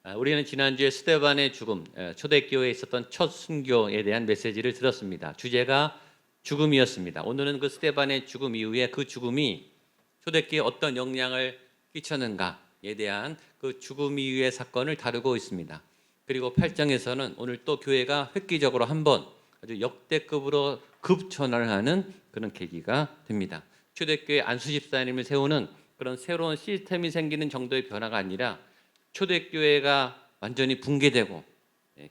우리는 지난주에 스데반의 죽음, 초대교회에 있었던 첫 순교에 대한 메시지를 들었습니다. 주제가 죽음이었습니다. 오늘은 그 스데반의 죽음 이후에 그 죽음이 초대교회에 어떤 영향을 끼쳤는가에 대한 그 죽음 이후의 사건을 다루고 있습니다. 그리고 8장에서는 오늘 또 교회가 획기적으로 한번 아주 역대급으로 급전환을 하는 그런 계기가 됩니다. 초대교회 안수집사님을 세우는 그런 새로운 시스템이 생기는 정도의 변화가 아니라 초대교회가 완전히 붕괴되고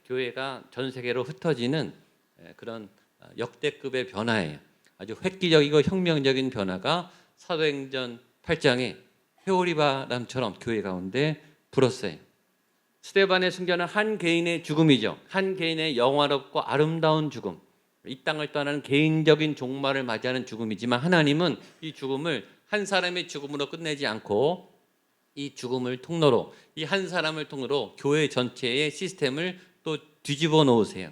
교회가 전 세계로 흩어지는 그런 역대급의 변화예요. 아주 획기적이고 혁명적인 변화가 사도행전 8장에 회오리 바람처럼 교회 가운데 불었어요. 스데반의 순교는 한 개인의 죽음이죠. 한 개인의 영화롭고 아름다운 죽음. 이 땅을 떠나는 개인적인 종말을 맞이하는 죽음이지만 하나님은 이 죽음을 한 사람의 죽음으로 끝내지 않고 이 죽음을 통로로, 이 한 사람을 통로로 교회 전체의 시스템을 또 뒤집어 놓으세요.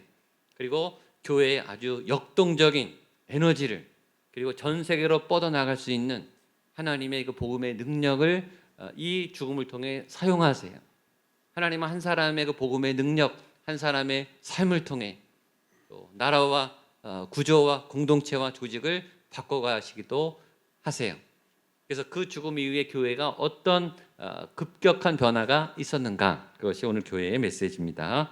그리고 교회의 아주 역동적인 에너지를, 그리고 전 세계로 뻗어나갈 수 있는 하나님의 그 복음의 능력을 이 죽음을 통해 사용하세요. 하나님은 한 사람의 그 복음의 능력, 한 사람의 삶을 통해 또 나라와 구조와 공동체와 조직을 바꿔가시기도 하세요. 그래서 그 죽음 이후에 교회가 어떤 급격한 변화가 있었는가, 그것이 오늘 교회의 메시지입니다.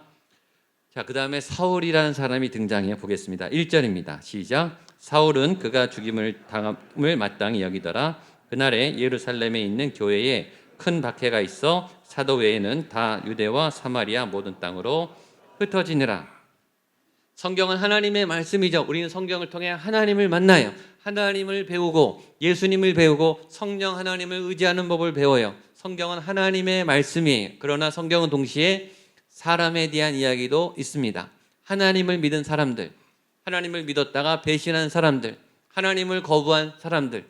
자, 그 다음에 사울이라는 사람이 등장해 보겠습니다. 1절입니다. 시작. 사울은 그가 죽임을 당함을 마땅히 여기더라. 그날에 예루살렘에 있는 교회에 큰 박해가 있어 사도 외에는 다 유대와 사마리아 모든 땅으로 흩어지느라. 성경은 하나님의 말씀이죠. 우리는 성경을 통해 하나님을 만나요. 하나님을 배우고 예수님을 배우고 성령 하나님을 의지하는 법을 배워요. 성경은 하나님의 말씀이에요. 그러나 성경은 동시에 사람에 대한 이야기도 있습니다. 하나님을 믿은 사람들, 하나님을 믿었다가 배신한 사람들, 하나님을 거부한 사람들.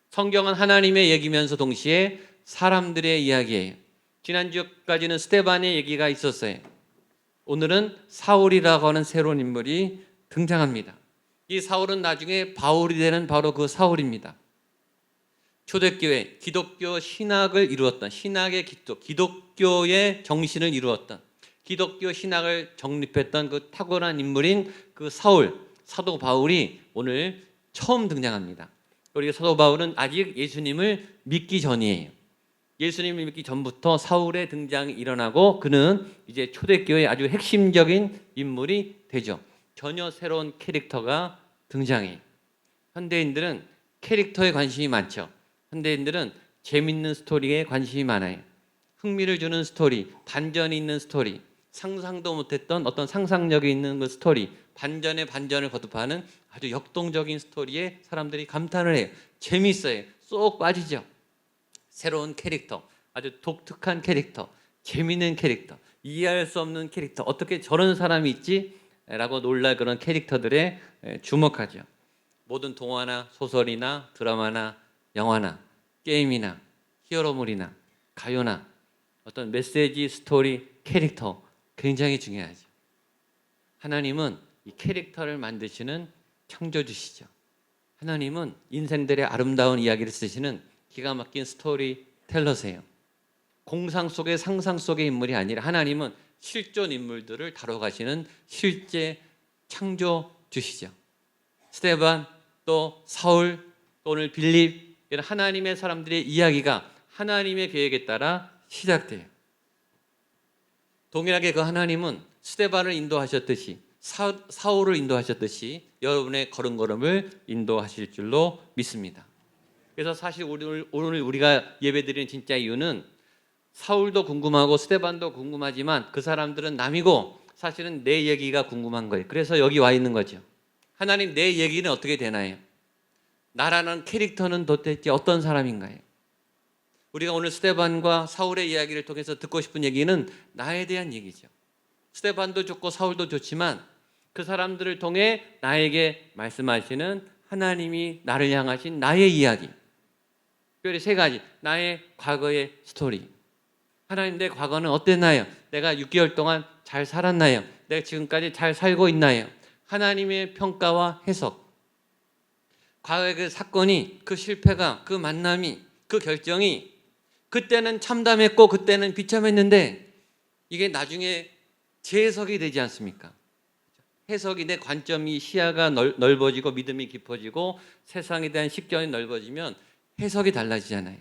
성경은 하나님의 얘기면서 동시에 사람들의 이야기예요. 지난주까지는 스데반의 얘기가 있었어요. 오늘은 사울이라고 하는 새로운 인물이 등장합니다. 이 사울은 나중에 바울이 되는 바로 그 사울입니다. 초대교회, 기독교 신학을 이루었던, 신학의 기독교의 정신을 이루었던, 기독교 신학을 정립했던 그 탁월한 인물인 그 사울, 사도 바울이 오늘 처음 등장합니다. 그리고 사도 바울은 아직 예수님을 믿기 전이에요. 예수님을 믿기 전부터 사울의 등장이 일어나고 그는 이제 초대교회의 아주 핵심적인 인물이 되죠. 전혀 새로운 캐릭터가 등장해요. 현대인들은 캐릭터에 관심이 많죠. 현대인들은 재밌는 스토리에 관심이 많아요. 흥미를 주는 스토리, 반전이 있는 스토리, 상상도 못했던 어떤 상상력이 있는 그 스토리, 반전에 반전을 거듭하는 아주 역동적인 스토리에 사람들이 감탄을 해요. 재밌어요. 쏙 빠지죠. 새로운 캐릭터, 아주 독특한 캐릭터, 재미있는 캐릭터, 이해할 수 없는 캐릭터, 어떻게 저런 사람이 있지? 라고 놀랄 그런 캐릭터들에 주목하죠. 모든 동화나 소설이나 드라마나 영화나 게임이나 히어로물이나 가요나 어떤 메시지, 스토리, 캐릭터 굉장히 중요하죠. 하나님은 이 캐릭터를 만드시는 창조주시죠. 하나님은 인생들의 아름다운 이야기를 쓰시는 기가 막힌 스토리텔러세요. 공상 속의 상상 속의 인물이 아니라 하나님은 실존 인물들을 다뤄가시는 실제 창조주시죠. 스데반, 또 사울, 또 오늘 빌립, 이런 하나님의 사람들의 이야기가 하나님의 계획에 따라 시작돼요. 동일하게 그 하나님은 스데반을 인도하셨듯이 사울을 인도하셨듯이 여러분의 걸음걸음을 인도하실 줄로 믿습니다. 그래서 사실 오늘 우리가 예배드리는 진짜 이유는 사울도 궁금하고 스데반도 궁금하지만 그 사람들은 남이고 사실은 내 얘기가 궁금한 거예요. 그래서 여기 와 있는 거죠. 하나님, 내 얘기는 어떻게 되나요? 나라는 캐릭터는 도대체 어떤 사람인가요? 우리가 오늘 스데반과 사울의 이야기를 통해서 듣고 싶은 얘기는 나에 대한 얘기죠. 스데반도 좋고 사울도 좋지만 그 사람들을 통해 나에게 말씀하시는 하나님이 나를 향하신 나의 이야기. 특별히 세 가지. 나의 과거의 스토리. 하나님, 내 과거는 어땠나요? 내가 6개월 동안 잘 살았나요? 내가 지금까지 잘 살고 있나요? 하나님의 평가와 해석. 과거의 그 사건이, 그 실패가, 그 만남이, 그 결정이 그때는 참담했고 그때는 비참했는데 이게 나중에 재해석이 되지 않습니까? 해석이 내 관점이 시야가 넓어지고 믿음이 깊어지고 세상에 대한 식견이 넓어지면 해석이 달라지잖아요.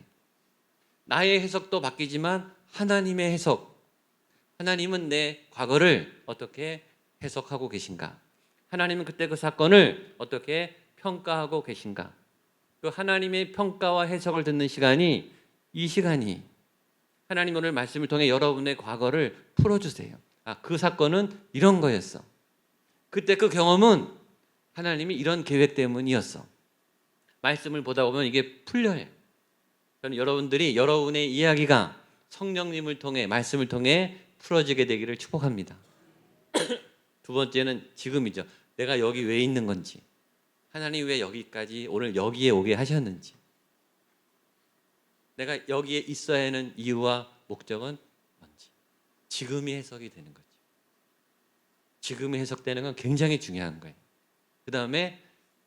나의 해석도 바뀌지만 하나님의 해석, 하나님은 내 과거를 어떻게 해석하고 계신가? 하나님은 그때 그 사건을 어떻게 평가하고 계신가? 그 하나님의 평가와 해석을 듣는 시간이 이 시간이 하나님 오늘 말씀을 통해 여러분의 과거를 풀어주세요. 그 사건은 이런 거였어. 그때 그 경험은 하나님이 이런 계획 때문이었어. 말씀을 보다 보면 이게 풀려요. 저는 여러분들이 여러분의 이야기가 성령님을 통해 말씀을 통해 풀어지게 되기를 축복합니다. 두 번째는 지금이죠. 내가 여기 왜 있는 건지, 하나님 왜 여기까지 오늘 여기에 오게 하셨는지, 내가 여기에 있어야 하는 이유와 목적은 뭔지, 지금이 해석이 되는 거죠. 지금이 해석되는 건 굉장히 중요한 거예요. 그 다음에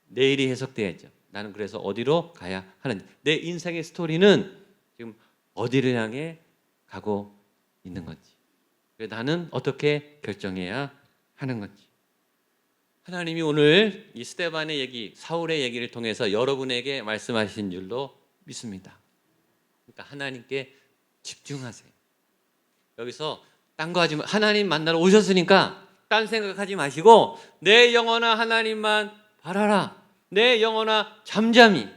내일이 해석돼야죠. 나는 그래서 어디로 가야 하는지, 내 인생의 스토리는 지금 어디를 향해 가고 있는 건지, 나는 어떻게 결정해야 하는 건지. 하나님이 오늘 이 스데반의 얘기, 사울의 얘기를 통해서 여러분에게 말씀하신 줄로 믿습니다. 그러니까 하나님께 집중하세요. 여기서 딴 거 하지 마. 하나님 만나러 오셨으니까 딴 생각하지 마시고 내 영혼아 하나님만 바라라. 내 영혼아 잠잠히,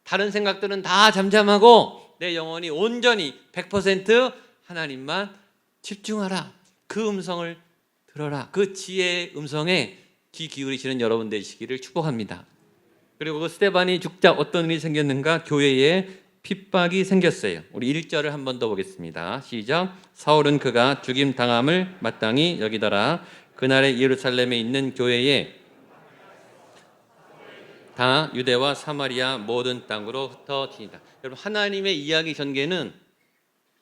다른 생각들은 다 잠잠하고 내 영혼이 온전히 100% 하나님만 집중하라. 그 음성을 들어라. 그 지혜의 음성에 귀 기울이시는 여러분 되시기를 축복합니다. 그리고 그 스데반이 죽자 어떤 일이 생겼는가? 교회에 핍박이 생겼어요. 우리 1절을 한 번 더 보겠습니다. 시작. 사울은 그가 죽임 당함을 마땅히 여기더라. 그날에 예루살렘에 있는 교회에 다 유대와 사마리아 모든 땅으로 흩어지니라. 여러분, 하나님의 이야기 전개는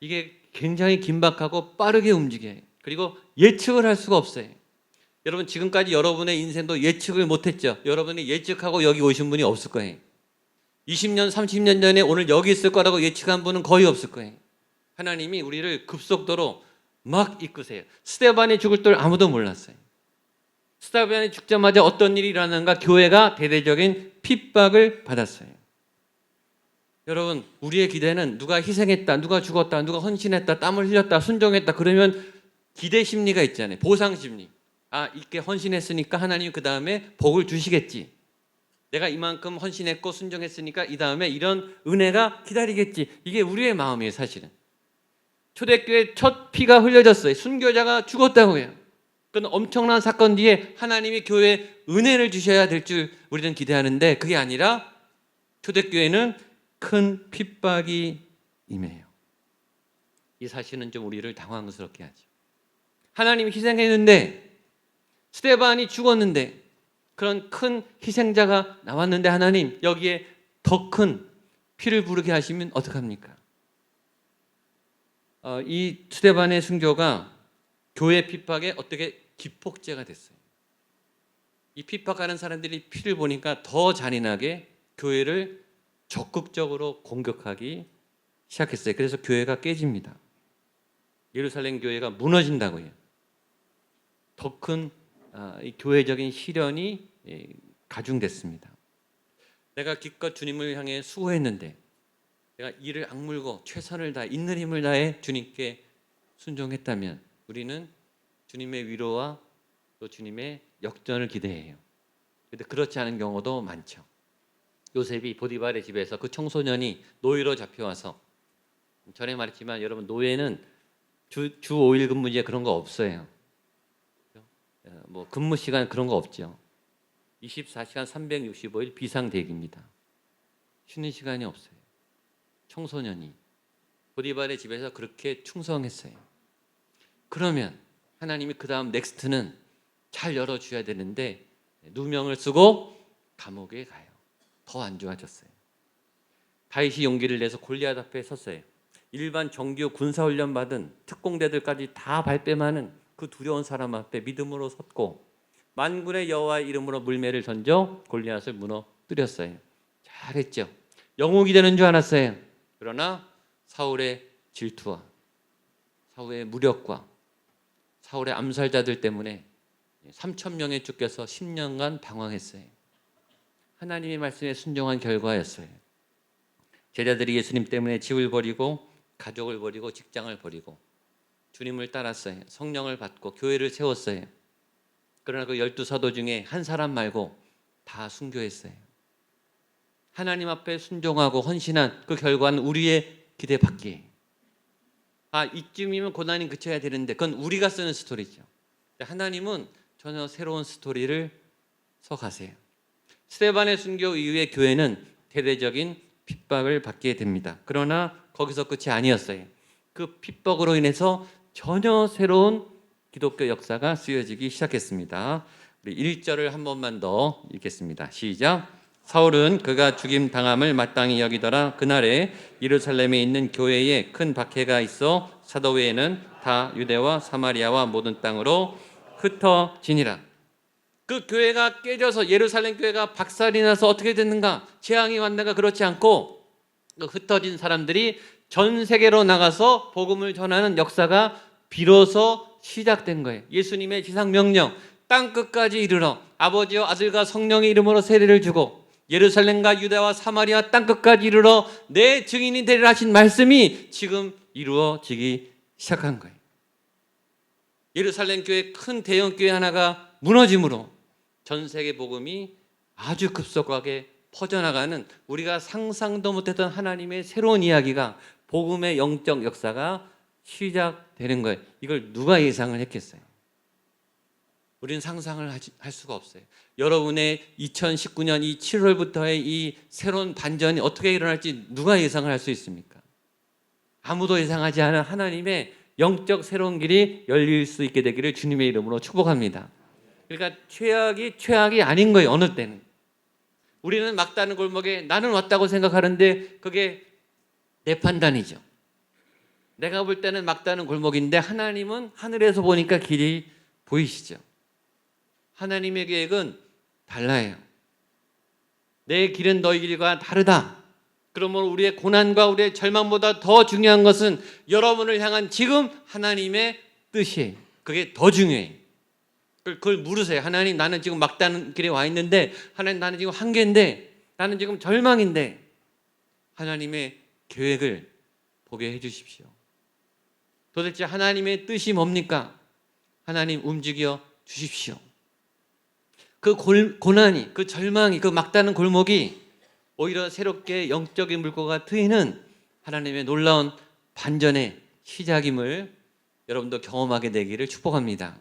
이게 굉장히 긴박하고 빠르게 움직여요. 그리고 예측을 할 수가 없어요. 여러분, 지금까지 여러분의 인생도 예측을 못했죠. 여러분이 예측하고 여기 오신 분이 없을 거예요. 20년, 30년 전에 오늘 여기 있을 거라고 예측한 분은 거의 없을 거예요. 하나님이 우리를 급속도로 막 이끄세요. 스데반이 죽을 줄 아무도 몰랐어요. 스데반이 죽자마자 어떤 일이 일어나는가? 교회가 대대적인 핍박을 받았어요. 여러분, 우리의 기대는 누가 희생했다, 누가 죽었다, 누가 헌신했다, 땀을 흘렸다, 순종했다, 그러면 기대 심리가 있잖아요. 보상 심리. 이렇게 헌신했으니까 하나님 그 다음에 복을 주시겠지. 내가 이만큼 헌신했고 순종했으니까 이 다음에 이런 은혜가 기다리겠지. 이게 우리의 마음이에요, 사실은. 초대교회 첫 피가 흘려졌어요. 순교자가 죽었다고요. 그건 엄청난 사건 뒤에 하나님이 교회에 은혜를 주셔야 될 줄 우리는 기대하는데 그게 아니라 초대교회는 큰 핍박이 임해요. 이 사실은 좀 우리를 당황스럽게 하죠. 하나님이 희생했는데, 스데반이 죽었는데, 그런 큰 희생자가 나왔는데 하나님 여기에 더 큰 피를 부르게 하시면 어떡합니까? 이 스데반의 순교가 교회 핍박에 어떻게 기폭제가 됐어요. 이 핍박하는 사람들이 피를 보니까 더 잔인하게 교회를 적극적으로 공격하기 시작했어요. 그래서 교회가 깨집니다. 예루살렘 교회가 무너진다고 해요. 더 큰 교회적인 시련이 가중됐습니다. 내가 기껏 주님을 향해 수고했는데, 내가 이를 악물고 최선을 다해 있는 힘을 다해 주님께 순종했다면 우리는 주님의 위로와 또 주님의 역전을 기대해요. 그런데 그렇지 않은 경우도 많죠. 요셉이 보디발의 집에서 그 청소년이 노예로 잡혀와서, 전에 말했지만 여러분, 노예는 주 5일 근무제 그런 거 없어요. 뭐 근무 시간 그런 거 없죠. 24시간 365일 비상대기입니다. 쉬는 시간이 없어요. 청소년이 보디발의 집에서 그렇게 충성했어요. 그러면 하나님이 그 다음 넥스트는 잘 열어줘야 되는데 누명을 쓰고 감옥에 가요. 더 안 좋아졌어요. 다윗이 용기를 내서 골리앗 앞에 섰어요. 일반 정규 군사훈련 받은 특공대들까지 다 발뺌하는 그 두려운 사람 앞에 믿음으로 섰고 만군의 여호와의 이름으로 물매를 던져 골리앗을 무너뜨렸어요. 잘했죠. 영웅이 되는 줄 알았어요. 그러나 사울의 질투와 사울의 무력과 사울의 암살자들 때문에 3천 명의 주께서 10년간 방황했어요. 하나님의 말씀에 순종한 결과였어요. 제자들이 예수님 때문에 집을 버리고 가족을 버리고 직장을 버리고 주님을 따랐어요. 성령을 받고 교회를 세웠어요. 그러나 그 12사도 중에 한 사람 말고 다 순교했어요. 하나님 앞에 순종하고 헌신한 그 결과는 우리의 기대 밖이에요. 이쯤이면 고난이 그쳐야 되는데 그건 우리가 쓰는 스토리죠. 하나님은 전혀 새로운 스토리를 써가세요. 스데반의 순교 이후에 교회는 대대적인 핍박을 받게 됩니다. 그러나 거기서 끝이 아니었어요. 그 핍박으로 인해서 전혀 새로운 기독교 역사가 쓰여지기 시작했습니다. 우리 1절을 한 번만 더 읽겠습니다. 시작. 사울은 그가 죽임 당함을 마땅히 여기더라. 그날에 예루살렘에 있는 교회에 큰 박해가 있어 사도 외에는 다 유대와 사마리아와 모든 땅으로 흩어지니라. 그 교회가 깨져서 예루살렘 교회가 박살이 나서 어떻게 됐는가? 재앙이 왔는가? 그렇지 않고 그 흩어진 사람들이 전 세계로 나가서 복음을 전하는 역사가 비로소 시작된 거예요. 예수님의 지상 명령, 땅 끝까지 이르러 아버지와 아들과 성령의 이름으로 세례를 주고 예루살렘과 유다와 사마리아 땅 끝까지 이르러 내 증인이 되리라 하신 말씀이 지금 이루어지기 시작한 거예요. 예루살렘 교회 큰 대형 교회 하나가 무너짐으로 전 세계 복음이 아주 급속하게 퍼져나가는 우리가 상상도 못했던 하나님의 새로운 이야기가 복음의 영적 역사가 시작되는 거예요. 이걸 누가 예상을 했겠어요? 우리는 상상을 할 수가 없어요. 여러분의 2019년 이 7월부터의 이 새로운 반전이 어떻게 일어날지 누가 예상을 할 수 있습니까? 아무도 예상하지 않은 하나님의 영적 새로운 길이 열릴 수 있게 되기를 주님의 이름으로 축복합니다. 그러니까 최악이 아닌 거예요. 어느 때는 우리는 막다른 골목에 나는 왔다고 생각하는데 그게 내 판단이죠. 내가 볼 때는 막다른 골목인데 하나님은 하늘에서 보니까 길이 보이시죠. 하나님의 계획은 달라요. 내 길은 너희 길과 다르다. 그러므로 우리의 고난과 우리의 절망보다 더 중요한 것은 여러분을 향한 지금 하나님의 뜻이에요. 그게 더 중요해요. 그걸 물으세요. 하나님, 나는 지금 막다른 길에 와 있는데, 하나님, 나는 지금 한계인데, 나는 지금 절망인데, 하나님의 계획을 보게 해주십시오. 도대체 하나님의 뜻이 뭡니까? 하나님 움직여 주십시오. 그 고난이, 그 절망이, 그 막다른 골목이 오히려 새롭게 영적인 물꼬가 트이는 하나님의 놀라운 반전의 시작임을 여러분도 경험하게 되기를 축복합니다.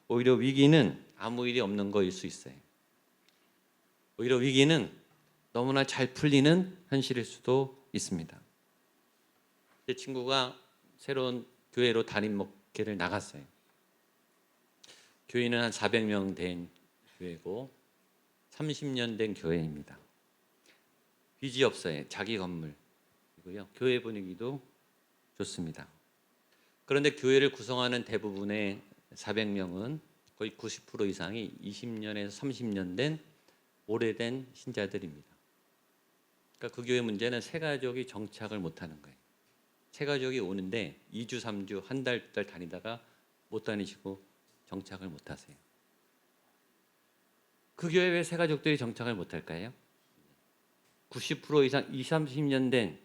오히려 위기는 아무 일이 없는 거일 수 있어요. 오히려 위기는 너무나 잘 풀리는 현실일 수도 있습니다. 제 친구가 새로운 교회로 담임 목회를 나갔어요. 교인은 한 400명 된 교회고 30년 된 교회입니다. 빚이 없어요. 자기 건물이고요. 교회 분위기도 좋습니다. 그런데 교회를 구성하는 대부분의 400명은 거의 90% 이상이 20년에서 30년 된 오래된 신자들입니다. 그러니까 그 교회 문제는 새 가족이 정착을 못하는 거예요. 새 가족이 오는데 2주, 3주, 한 달, 두 달 다니다가 못 다니시고 정착을 못하세요. 그 교회 왜 새 가족들이 정착을 못할까요? 90% 이상 20, 30년 된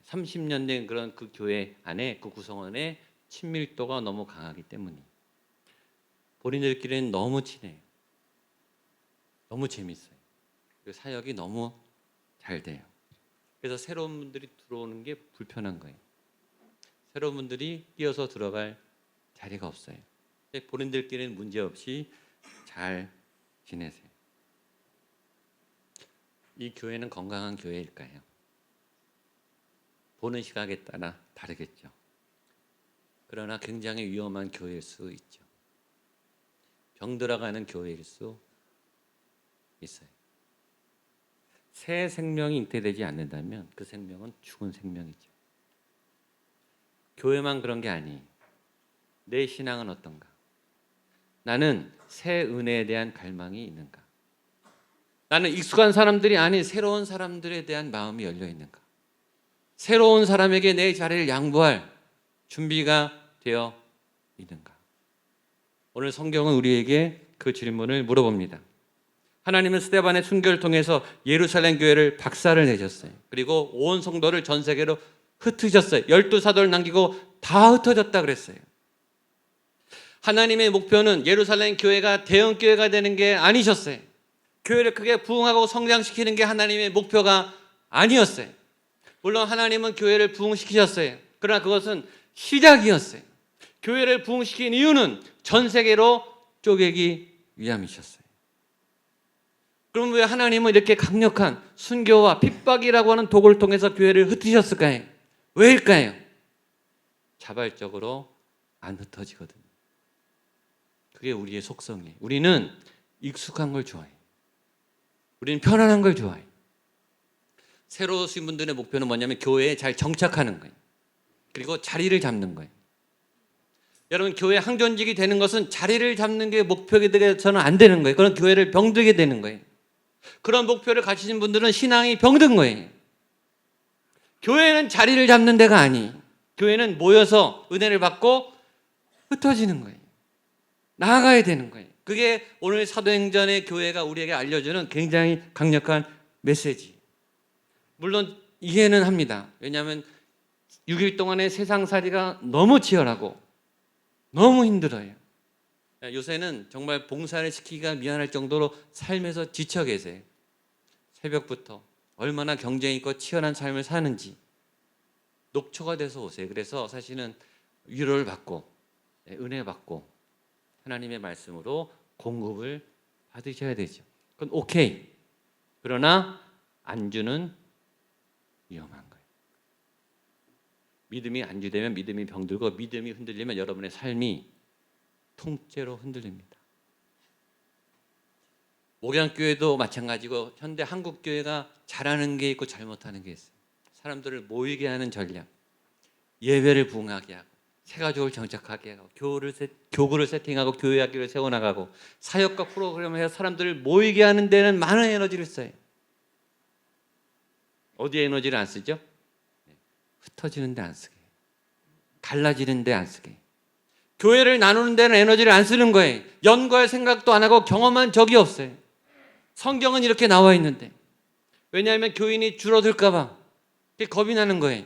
30년 된 그런 그 교회 안에 그 구성원의 친밀도가 너무 강하기 때문이에요. 본인들끼리는 너무 친해요. 너무 재밌어요. 그 사역이 너무 잘 돼요. 그래서 새로운 분들이 들어오는 게 불편한 거예요. 새로운 분들이 끼어서 들어갈 자리가 없어요. 본인들끼리는 문제없이 잘 지내세요. 이 교회는 건강한 교회일까요? 보는 시각에 따라 다르겠죠. 그러나 굉장히 위험한 교회일 수 있죠. 병들어가는 교회일 수 있어요. 새 생명이 잉태되지 않는다면 그 생명은 죽은 생명이죠. 교회만 그런 게 아니에요. 내 신앙은 어떤가? 나는 새 은혜에 대한 갈망이 있는가? 나는 익숙한 사람들이 아닌 새로운 사람들에 대한 마음이 열려 있는가? 새로운 사람에게 내 자리를 양보할 준비가 되어 있는가? 오늘 성경은 우리에게 그 질문을 물어봅니다. 하나님은 스데반의 순교를 통해서 예루살렘 교회를 박살을 내셨어요. 그리고 온 성도를 전 세계로 흩으셨어요. 12사도를 남기고 다 흩어졌다 그랬어요. 하나님의 목표는 예루살렘 교회가 대형 교회가 되는 게 아니셨어요. 교회를 크게 부흥하고 성장시키는 게 하나님의 목표가 아니었어요. 물론 하나님은 교회를 부흥시키셨어요. 그러나 그것은 시작이었어요. 교회를 부흥시킨 이유는 전 세계로 쪼개기 위함이셨어요. 그럼 왜 하나님은 이렇게 강력한 순교와 핍박이라고 하는 도구를 통해서 교회를 흩으셨을까요? 왜일까요? 자발적으로 안 흩어지거든요. 그게 우리의 속성이에요. 우리는 익숙한 걸 좋아해요. 우리는 편안한 걸 좋아해요. 새로 오신 분들의 목표는 뭐냐면 교회에 잘 정착하는 거예요. 그리고 자리를 잡는 거예요. 여러분, 교회 항존직이 되는 것은 자리를 잡는 게 목표가 되서는 안 되는 거예요. 그런 교회를 병들게 되는 거예요. 그런 목표를 가지신 분들은 신앙이 병든 거예요. 교회는 자리를 잡는 데가 아니. 교회는 모여서 은혜를 받고 흩어지는 거예요. 나아가야 되는 거예요. 그게 오늘 사도행전의 교회가 우리에게 알려주는 굉장히 강력한 메시지. 물론 이해는 합니다. 왜냐하면 6일 동안의 세상살이가 너무 치열하고 너무 힘들어요. 요새는 정말 봉사를 시키기가 미안할 정도로 삶에서 지쳐 계세요. 새벽부터 얼마나 경쟁 있고 치열한 삶을 사는지 녹초가 돼서 오세요. 그래서 사실은 위로를 받고 은혜 받고 하나님의 말씀으로 공급을 받으셔야 되죠. 그건 오케이. 그러나 안주는 위험한 거예요. 믿음이 안주되면 믿음이 병들고 믿음이 흔들리면 여러분의 삶이 통째로 흔들립니다. 목양교회도 마찬가지고 현대 한국교회가 잘하는 게 있고 잘못하는 게 있어요. 사람들을 모이게 하는 전략, 예배를 부흥하게 하고 새가족을 정착하게 하고 교구를 세팅하고 교회 학교를 세워나가고 사역과 프로그램을 해서 사람들을 모이게 하는 데는 많은 에너지를 써요. 어디에 에너지를 안 쓰죠? 흩어지는 데 안 쓰게, 갈라지는 데 안 쓰게, 교회를 나누는 데는 에너지를 안 쓰는 거예요. 연구할 생각도 안 하고 경험한 적이 없어요. 성경은 이렇게 나와 있는데. 왜냐하면 교인이 줄어들까 봐 그게 겁이 나는 거예요.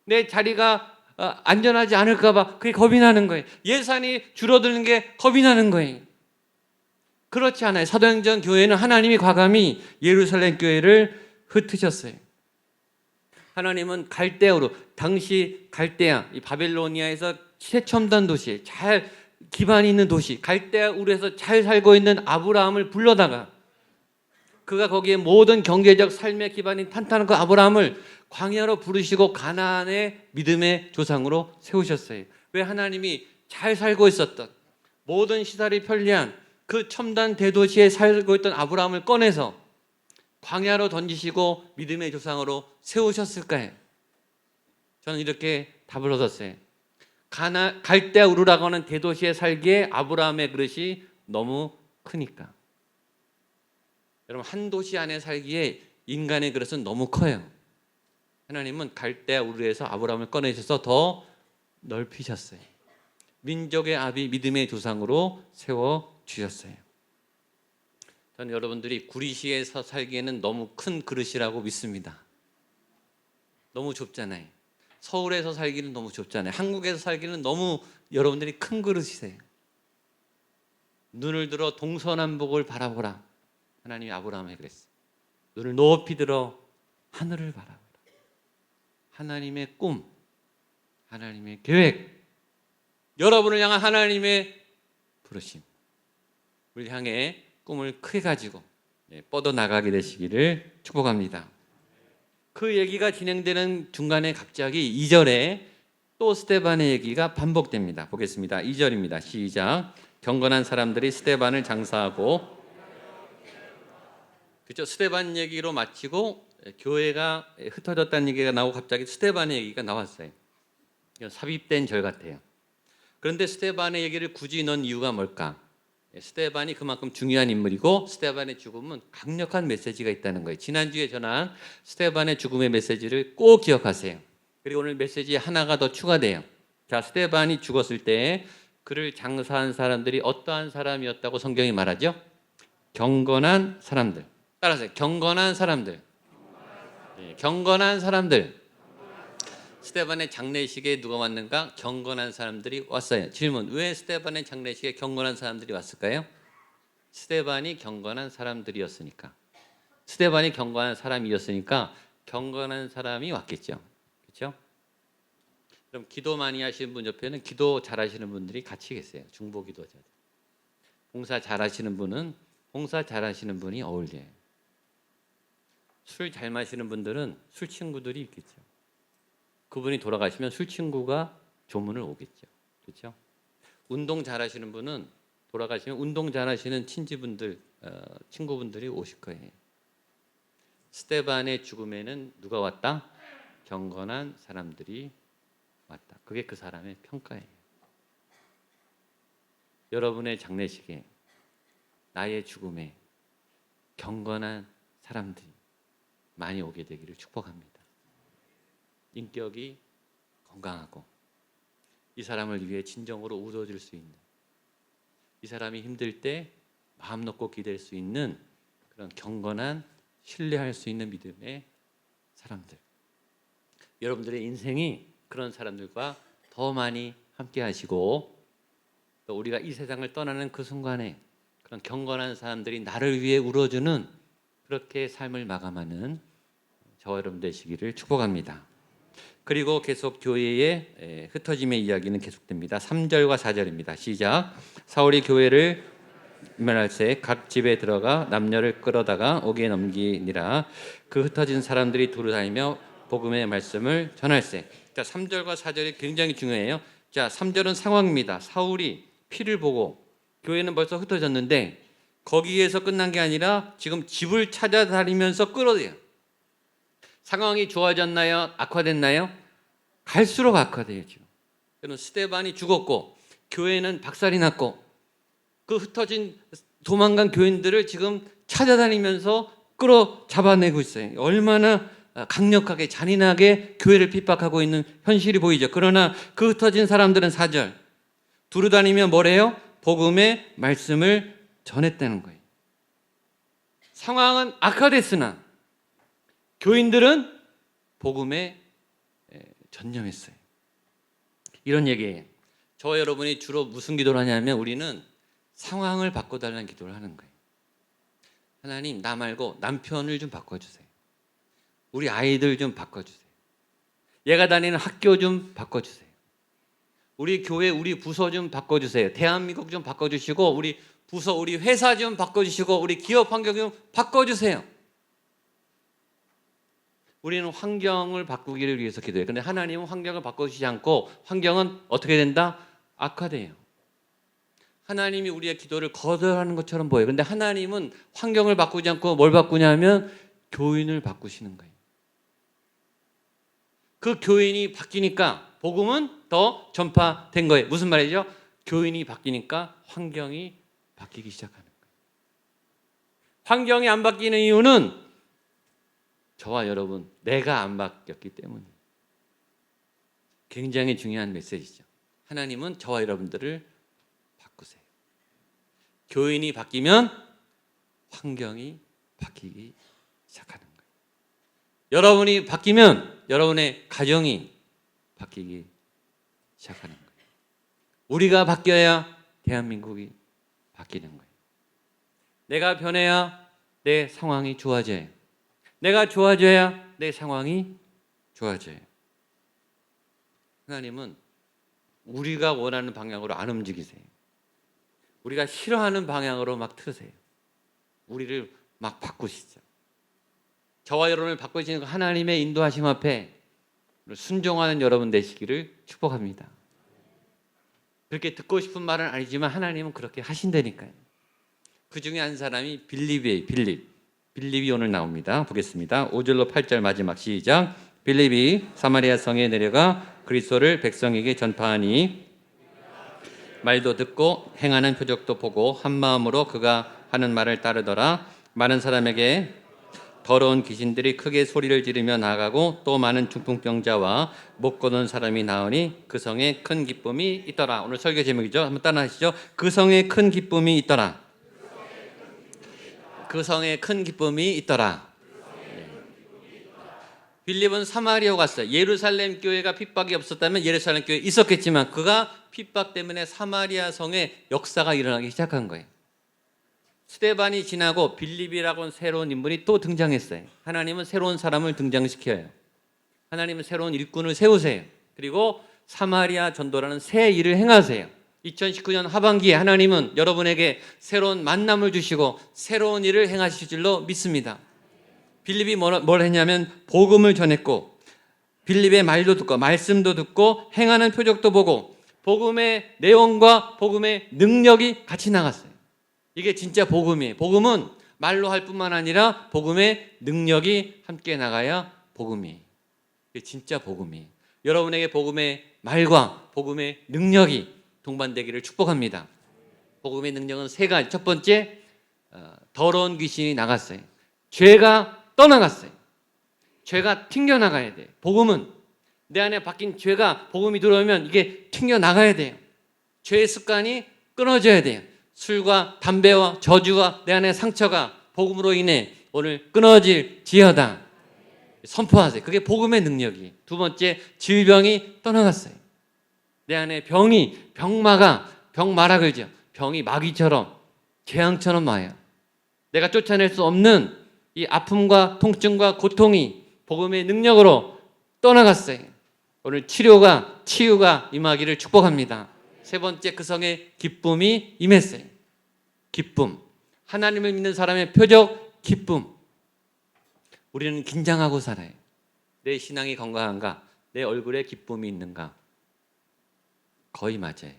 내 자리가 안전하지 않을까 봐 그게 겁이 나는 거예요. 예산이 줄어드는 게 겁이 나는 거예요. 그렇지 않아요. 사도행전 교회는 하나님이 과감히 예루살렘 교회를 흩으셨어요. 하나님은 갈대아우르, 당시 갈대아, 이 바벨로니아에서 최첨단 도시, 잘 기반이 있는 도시, 갈대아우르에서 잘 살고 있는 아브라함을 불러다가 그가 거기에 모든 경제적 삶의 기반이 탄탄한 그 아브라함을 광야로 부르시고 가나안의 믿음의 조상으로 세우셨어요. 왜? 하나님이 잘 살고 있었던 모든 시설이 편리한 그 첨단 대도시에 살고 있던 아브라함을 꺼내서 광야로 던지시고 믿음의 조상으로 세우셨을까요? 저는 이렇게 답을 얻었어요. 갈대아우르라고 하는 대도시에 살기에 아브라함의 그릇이 너무 크니까. 여러분, 한 도시 안에 살기에 인간의 그릇은 너무 커요. 하나님은 갈대아우르에서 아브라함을 꺼내셔서 더 넓히셨어요. 민족의 아비 믿음의 조상으로 세워주셨어요. 저는 여러분들이 구리시에서 살기에는 너무 큰 그릇이라고 믿습니다. 너무 좁잖아요. 서울에서 살기는 너무 좁잖아요. 한국에서 살기는 너무 여러분들이 큰 그릇이세요. 눈을 들어 동서남북을 바라보라. 하나님이 아브라함에게 그랬어요. 눈을 높이 들어 하늘을 바라보라. 하나님의 꿈, 하나님의 계획, 여러분을 향한 하나님의 부르심, 우리 향해 꿈을 크게 가지고 뻗어나가게 되시기를 축복합니다. 그 얘기가 진행되는 중간에 갑자기 2절에 또 스데반의 얘기가 반복됩니다. 보겠습니다. 2절입니다. 시작. 경건한 사람들이 스데반을 장사하고, 그렇죠. 스데반 얘기로 마치고 교회가 흩어졌다는 얘기가 나오고 갑자기 스데반의 얘기가 나왔어요. 삽입된 절 같아요. 그런데 스데반의 얘기를 굳이 넣은 이유가 뭘까? 스데반이 그만큼 중요한 인물이고 스데반의 죽음은 강력한 메시지가 있다는 거예요. 지난주에 전한 스데반의 죽음의 메시지를 꼭 기억하세요. 그리고 오늘 메시지에 하나가 더 추가돼요. 자, 스데반이 죽었을 때 그를 장사한 사람들이 어떠한 사람이었다고 성경이 말하죠? 경건한 사람들. 따라서 경건한 사람들. 네, 경건한 사람들. 스데반의 장례식에 누가 왔는가? 경건한 사람들이 왔어요. 질문: 왜 스데반의 장례식에 경건한 사람들이 왔을까요? 스데반이 경건한 사람들이었으니까. 스데반이 경건한 사람이었으니까 경건한 사람이 왔겠죠. 그렇죠? 그럼 기도 많이 하시는 분 옆에는 기도 잘하시는 분들이 같이 계세요. 중보 기도자들. 봉사 잘하시는 분은 봉사 잘하시는 분이 어울려요. 술 잘 마시는 분들은 술 친구들이 있겠죠. 그분이 돌아가시면 술 친구가 조문을 오겠죠. 그렇죠? 운동 잘하시는 분은 돌아가시면 운동 잘하시는 친지분들, 친구분들이 오실 거예요. 스데반의 죽음에는 누가 왔다? 경건한 사람들이 왔다. 그게 그 사람의 평가예요. 여러분의 장례식에, 나의 죽음에 경건한 사람들이 많이 오게 되기를 축복합니다. 인격이 건강하고 이 사람을 위해 진정으로 웃어줄 수 있는, 이 사람이 힘들 때 마음 놓고 기댈 수 있는 그런 경건한, 신뢰할 수 있는 믿음의 사람들. 여러분들의 인생이 그런 사람들과 더 많이 함께 하시고, 또 우리가 이 세상을 떠나는 그 순간에 그런 경건한 사람들이 나를 위해 울어주는 그렇게 삶을 마감하는 저와 여러분 되시기를 축복합니다. 그리고 계속 교회의 흩어짐의 이야기는 계속됩니다. 3절과 4절입니다. 시작. 사울이 교회를 멸할새 각 집에 들어가 남녀를 끌어다가 옥에 넘기니라. 그 흩어진 사람들이 두루 다니며 복음의 말씀을 전할새. 자, 3절과 4절이 굉장히 중요해요. 자, 3절은 상황입니다. 사울이 피를 보고 교회는 벌써 흩어졌는데 거기에서 끝난 게 아니라 지금 집을 찾아다니면서 끌어대요. 상황이 좋아졌나요? 악화됐나요? 갈수록 악화돼요. 지금. 스데반이 죽었고 교회는 박살이 났고 그 흩어진 도망간 교인들을 지금 찾아다니면서 끌어 잡아내고 있어요. 얼마나 강력하게 잔인하게 교회를 핍박하고 있는 현실이 보이죠. 그러나 그 흩어진 사람들은 4절 두루 다니며 뭐래요? 복음의 말씀을 전했다는 거예요. 상황은 악화됐으나 교인들은 복음에 전념했어요. 이런 얘기예요. 저와 여러분이 주로 무슨 기도를 하냐면 우리는 상황을 바꿔달라는 기도를 하는 거예요. 하나님, 나 말고 남편을 좀 바꿔주세요. 우리 아이들 좀 바꿔주세요. 얘가 다니는 학교 좀 바꿔주세요. 우리 교회, 우리 부서 좀 바꿔주세요. 대한민국 좀 바꿔주시고 우리 부서, 우리 회사 좀 바꿔주시고 우리 기업 환경 좀 바꿔주세요. 우리는 환경을 바꾸기를 위해서 기도해요. 그런데 하나님은 환경을 바꿔주시지 않고 환경은 어떻게 된다? 악화돼요. 하나님이 우리의 기도를 거절하는 것처럼 보여요. 그런데 하나님은 환경을 바꾸지 않고 뭘 바꾸냐면 교인을 바꾸시는 거예요. 그 교인이 바뀌니까 복음은 더 전파된 거예요. 무슨 말이죠? 교인이 바뀌니까 환경이 바뀌기 시작하는 거예요. 환경이 안 바뀌는 이유는 저와 여러분, 내가 안 바뀌었기 때문이에요. 굉장히 중요한 메시지죠. 하나님은 저와 여러분들을 바꾸세요. 교인이 바뀌면 환경이 바뀌기 시작하는 거예요. 여러분이 바뀌면 여러분의 가정이 바뀌기 시작하는 거예요. 우리가 바뀌어야 대한민국이 바뀌는 거예요. 내가 변해야 내 상황이 좋아져요. 내가 좋아져야 내 상황이 좋아져요. 하나님은 우리가 원하는 방향으로 안 움직이세요. 우리가 싫어하는 방향으로 막 트세요. 우리를 막 바꾸시죠. 저와 여러분을 바꾸시는 하나님의 인도하심 앞에 순종하는 여러분 되시기를 축복합니다. 그렇게 듣고 싶은 말은 아니지만 하나님은 그렇게 하신다니까요. 그 중에 한 사람이 빌립이에요. 빌립이 오늘 나옵니다. 보겠습니다. 5절로 8절 마지막 시작. 빌립이 사마리아 성에 내려가 그리스도를 백성에게 전파하니 말도 듣고 행하는 표적도 보고 한 마음으로 그가 하는 말을 따르더라. 많은 사람에게 더러운 귀신들이 크게 소리를 지르며 나가고 또 많은 중풍병자와 못 걷는 사람이 나오니 그 성에 큰 기쁨이 있더라. 오늘 설교 제목이죠. 한번 따라하시죠. 그 성에 큰 기쁨이 있더라. 그 성에 큰 기쁨이 있더라. 빌립은 사마리아 갔어요. 예루살렘 교회가 핍박이 없었다면 예루살렘 교회 있었겠지만 그가 핍박 때문에 사마리아 성에 역사가 일어나기 시작한 거예요. 스데반이 지나고 빌립이라고는 새로운 인물이 또 등장했어요. 하나님은 새로운 사람을 등장시켜요. 하나님은 새로운 일꾼을 세우세요. 그리고 사마리아 전도라는 새 일을 행하세요. 2019년 하반기에 하나님은 여러분에게 새로운 만남을 주시고 새로운 일을 행하실 줄로 믿습니다. 빌립이 뭘 했냐면 복음을 전했고 빌립의 말도 듣고 말씀도 듣고 행하는 표적도 보고 복음의 내용과 복음의 능력이 같이 나갔어요. 이게 진짜 복음이에요. 복음은 말로 할 뿐만 아니라 복음의 능력이 함께 나가야 복음이에요. 이게 진짜 복음이에요. 여러분에게 복음의 말과 복음의 능력이 동반되기를 축복합니다. 복음의 능력은 세 가지. 첫 번째, 더러운 귀신이 나갔어요. 죄가 떠나갔어요. 죄가 튕겨나가야 돼요. 복음은 내 안에 박힌 죄가 복음이 들어오면 이게 튕겨나가야 돼요. 죄의 습관이 끊어져야 돼요. 술과 담배와 저주와 내 안에 상처가 복음으로 인해 오늘 끊어질 지어다. 선포하세요. 그게 복음의 능력이에요. 두 번째, 질병이 떠나갔어요. 내 안에 병마가 걸죠. 병이 마귀처럼 재앙처럼 와요. 내가 쫓아낼 수 없는 이 아픔과 통증과 고통이 복음의 능력으로 떠나갔어요. 오늘 치유가 임하기를 축복합니다. 세 번째, 그 성에 기쁨이 임했어요. 기쁨. 하나님을 믿는 사람의 표적 기쁨. 우리는 긴장하고 살아요. 내 신앙이 건강한가? 내 얼굴에 기쁨이 있는가? 거의 맞아요.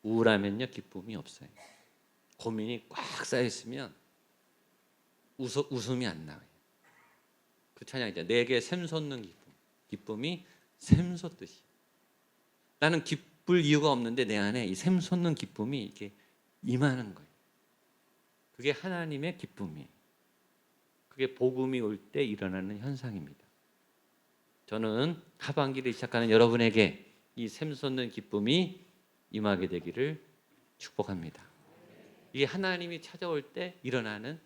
우울하면요 기쁨이 없어요. 고민이 꽉 쌓여 있으면 웃음이 안 나와요. 그 찬양이죠. 내게 샘솟는 기쁨. 기쁨이 샘솟듯이. 나는 기쁠 이유가 없는데 내 안에 이 샘솟는 기쁨이 이렇게 임하는 거예요. 그게 하나님의 기쁨이에요. 그게 복음이 올 때 일어나는 현상입니다. 저는 하반기를 시작하는 여러분에게 이 샘솟는 기쁨이 임하게 되기를 축복합니다. 이게 하나님이 찾아올 때 일어나는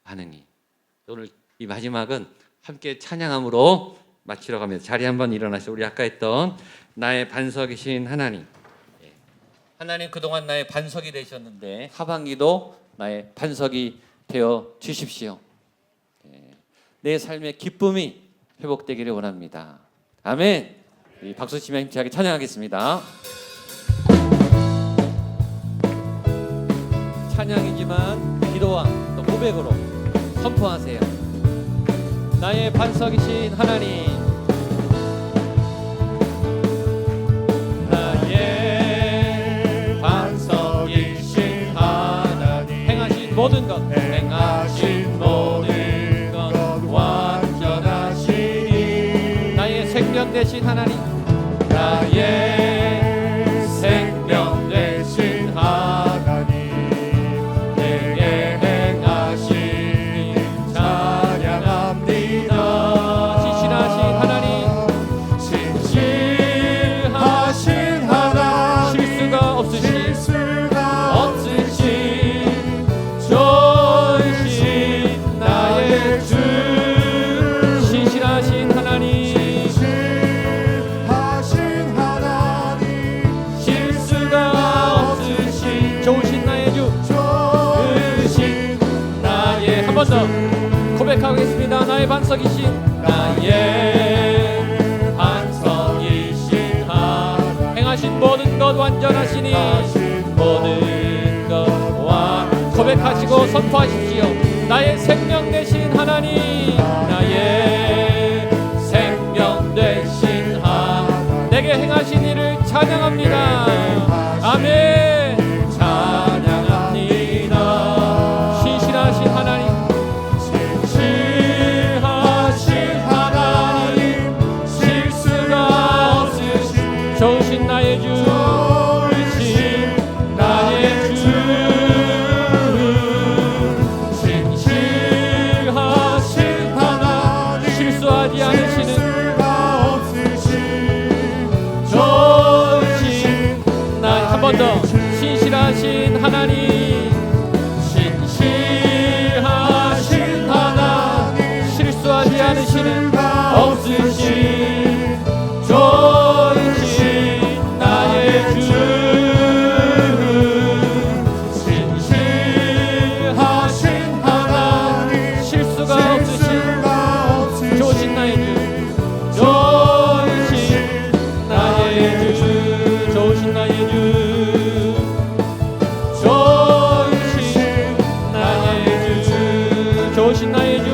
반응이. 오늘 이 마지막은 함께 찬양함으로 마치러 갑니다. 자리 한번 일어나시죠. 우리 아까 했던 나의 반석이신 하나님. 하나님 그동안 나의 반석이 되셨는데 하반기도 나의 반석이 되어 주십시오. 내 삶의 기쁨이 회복되기를 원합니다. 아멘. 박수 치며 힘차게 찬양하겠습니다. 찬양이지만 기도와 또 고백으로 선포하세요. 나의 반석이신 하나님, 나의 반석이신 하나님, 행하신 모든 것 완전하시니, 나의 생명 되신 하나님, 나의 생명 되신 하나님, 내게 행하신 찬양합니다. 신실하신 하나님, 실수가 없으신 좋으신 나의 주, 신실하신 하나님, 실수가 없으신 좋으신 나의 주, 좋으신 나의, 한 번 더 고백하겠습니다. 나의 반석이신, 나의 반석이신 하나님, 행하신 모든 것 완전하시니 모든 것 고백하시고 선포하십시오. 나의 생명 되신 하나님, 나의 생명 되신 하나님, 내게 행하신 일을 찬양합니다. 아멘. 찬양합니다. 신실하신 하나님, 실수가 없으신 좋으신 나의 주, 나의 주, 신실하신 한 번 더. 신실하신 하나님, 신실하신 하나님, 실수하지 않으시는 없으신 좋으신 나의 주, 신실하신 하나님, 실수가 없으신 좋으신 나의 주, 좋으신 나의 주, 좋으신 나의 주, 좋으신 나의 주, 좋으신 나의 주,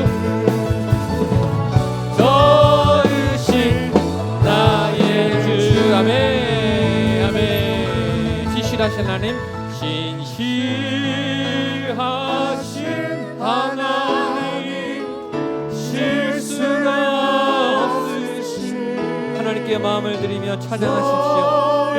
좋으신 나의 주. 아멘, 아멘. 신실하신 하나님, 신실하신 하나님, 실수가 없으신 하나님께 마음을 드리며 찬양하십시오.